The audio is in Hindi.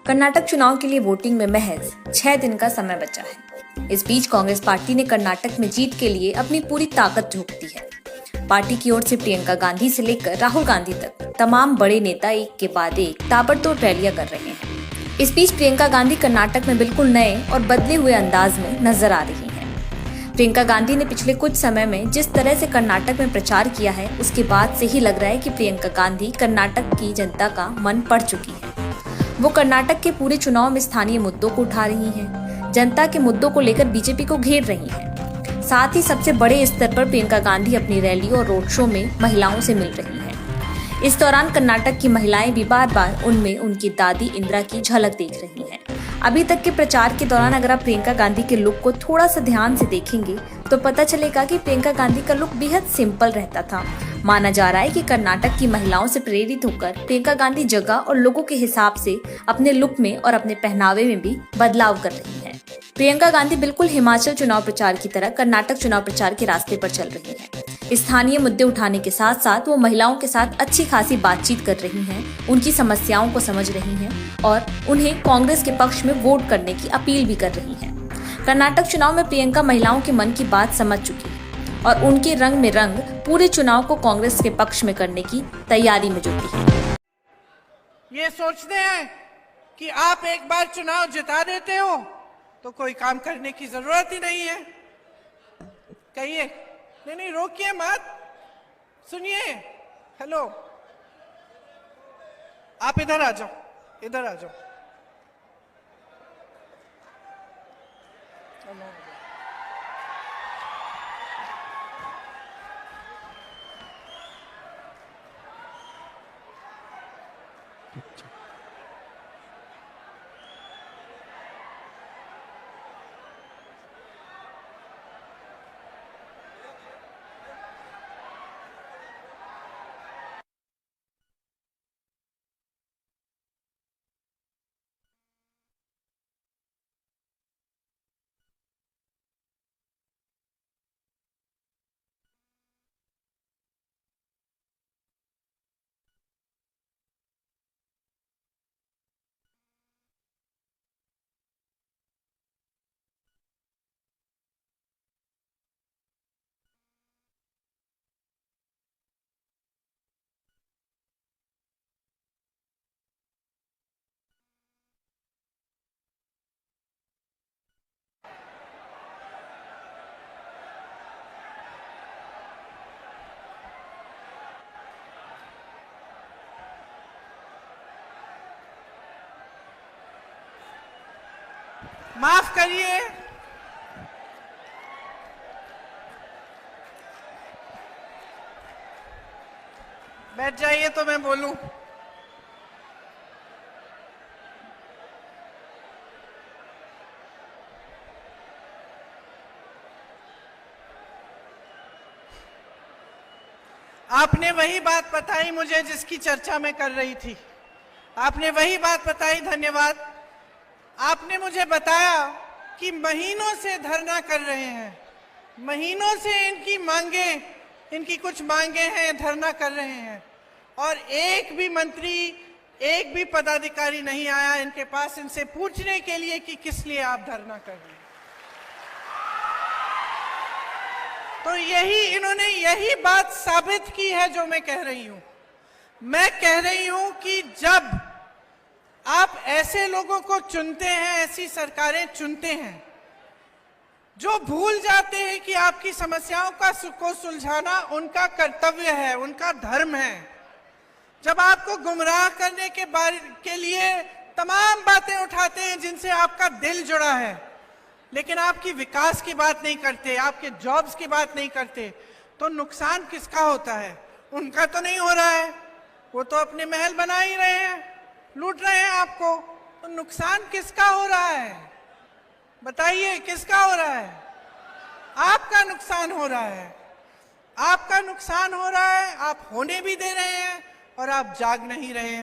कर्नाटक चुनाव के लिए वोटिंग में महज 6 दिन का समय बचा है। इस बीच कांग्रेस पार्टी ने कर्नाटक में जीत के लिए अपनी पूरी ताकत झोंक दी है। पार्टी की ओर से प्रियंका गांधी से लेकर राहुल गांधी तक तमाम बड़े नेता एक के बाद एक ताबड़तोड़ रैलियां कर रहे हैं। इस बीच प्रियंका गांधी कर्नाटक में बिल्कुल नए और बदले हुए अंदाज में नजर आ रही हैं। प्रियंका गांधी ने पिछले कुछ समय में जिस तरह से कर्नाटक में प्रचार किया है, उसके बाद से ही लग रहा है कि प्रियंका गांधी कर्नाटक की जनता का मन पढ़ चुकी है। वो कर्नाटक के पूरे चुनाव में स्थानीय मुद्दों को उठा रही हैं, जनता के मुद्दों को लेकर बीजेपी को घेर रही हैं। साथ ही सबसे बड़े स्तर पर प्रियंका गांधी अपनी रैली और रोड शो में महिलाओं से मिल रही हैं। इस दौरान कर्नाटक की महिलाएं भी बार बार उनमें उनकी दादी इंदिरा की झलक देख रही हैं। अभी तक के प्रचार के दौरान अगर आप प्रियंका गांधी के लुक को थोड़ा सा ध्यान से देखेंगे तो पता चलेगा कि प्रियंका गांधी का लुक बेहद सिंपल रहता था। माना जा रहा है कि कर्नाटक की महिलाओं से प्रेरित होकर प्रियंका गांधी जगह और लोगों के हिसाब से अपने लुक में और अपने पहनावे में भी बदलाव कर रही हैं। प्रियंका गांधी बिल्कुल हिमाचल चुनाव प्रचार की तरह कर्नाटक चुनाव प्रचार के रास्ते पर चल रही हैं। स्थानीय मुद्दे उठाने के साथ साथ वो महिलाओं के साथ अच्छी खासी बातचीत कर रही हैं, उनकी समस्याओं को समझ रही हैं और उन्हें कांग्रेस के पक्ष में वोट करने की अपील भी कर रही हैं। कर्नाटक चुनाव में प्रियंका महिलाओं के मन की बात समझ चुकी है और उनके रंग में रंग पूरे चुनाव को कांग्रेस के पक्ष में करने की तैयारी में जुटी है। ये सोचते हैं कि आप एक बार चुनाव जिता देते हो तो कोई काम करने की जरूरत ही नहीं है। कहिए नहीं, रोकिए मत, सुनिए। हेलो, आप इधर आ जाओ, इधर आ जाओ। माफ करिए, बैठ जाइए तो मैं बोलूं। आपने वही बात बताई मुझे जिसकी चर्चा मैं कर रही थी। आपने वही बात बताई, धन्यवाद। आपने मुझे बताया कि महीनों से धरना कर रहे हैं, महीनों से इनकी कुछ मांगे हैं, धरना कर रहे हैं और एक भी मंत्री, एक भी पदाधिकारी नहीं आया इनके पास इनसे पूछने के लिए कि किस लिए आप धरना कर रहे हैं। तो इन्होंने यही बात साबित की है जो मैं कह रही हूं। मैं कह रही हूं कि जब आप ऐसे लोगों को चुनते हैं, ऐसी सरकारें चुनते हैं जो भूल जाते हैं कि आपकी समस्याओं को सुलझाना उनका कर्तव्य है, उनका धर्म है। जब आपको गुमराह करने के लिए तमाम बातें उठाते हैं जिनसे आपका दिल जुड़ा है, लेकिन आपकी विकास की बात नहीं करते, आपके जॉब्स की बात नहीं करते, तो नुकसान किसका होता है? उनका तो नहीं हो रहा है, वो तो अपने महल बना ही रहे हैं, लूट रहे हैं आपको। तो नुकसान किसका हो रहा है? बताइए, किसका हो रहा है? आपका नुकसान हो रहा है, आपका नुकसान हो रहा है। आप होने भी दे रहे हैं और आप जाग नहीं रहे हैं।